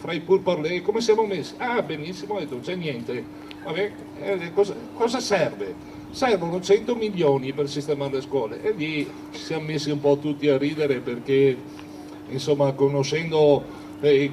fra i pourparlers, come siamo messi? Ah, benissimo, ho detto, c'è niente. Vabbè, cosa serve? Servono 100 milioni per sistemare le scuole, e lì ci siamo messi un po' tutti a ridere perché, insomma, conoscendo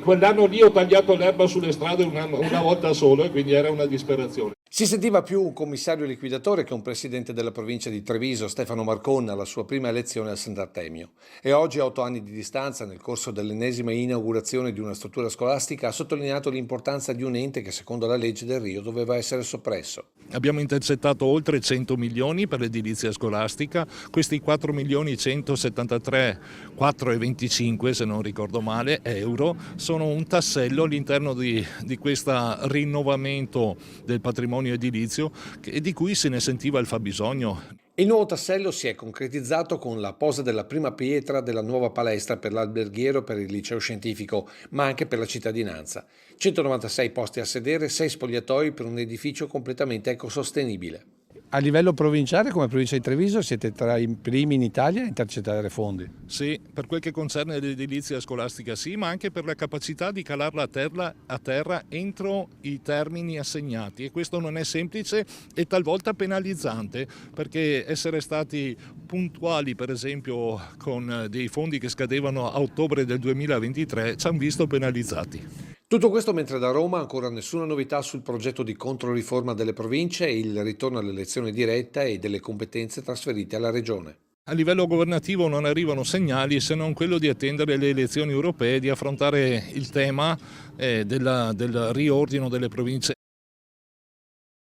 quell'anno lì ho tagliato l'erba sulle strade una volta solo, e quindi era una disperazione. Si sentiva più un commissario liquidatore che un presidente della provincia di Treviso, Stefano Marconna, alla sua prima elezione al Sant'Artemio. E oggi, a 8 anni di distanza, nel corso dell'ennesima inaugurazione di una struttura scolastica, ha sottolineato l'importanza di un ente che, secondo la legge del Rio, doveva essere soppresso. Abbiamo intercettato oltre 100 milioni per l'edilizia scolastica, questi 4 milioni 173, 4,25 se non ricordo male, euro, sono un tassello all'interno di questo rinnovamento del patrimonio edilizio di cui se ne sentiva il fabbisogno. Il nuovo tassello si è concretizzato con la posa della prima pietra della nuova palestra per l'alberghiero e per il liceo scientifico, ma anche per la cittadinanza. 196 posti a sedere, 6 spogliatoi per un edificio completamente ecosostenibile. A livello provinciale, come provincia di Treviso, siete tra i primi in Italia a intercettare fondi? Sì, per quel che concerne l'edilizia scolastica sì, ma anche per la capacità di calarla a terra entro i termini assegnati, e questo non è semplice e talvolta penalizzante, perché essere stati puntuali, per esempio con dei fondi che scadevano a ottobre del 2023, ci hanno visto penalizzati. Tutto questo mentre da Roma ancora nessuna novità sul progetto di controriforma delle province e il ritorno all'elezione diretta e delle competenze trasferite alla Regione. A livello governativo non arrivano segnali se non quello di attendere le elezioni europee, di affrontare il tema del riordino delle province.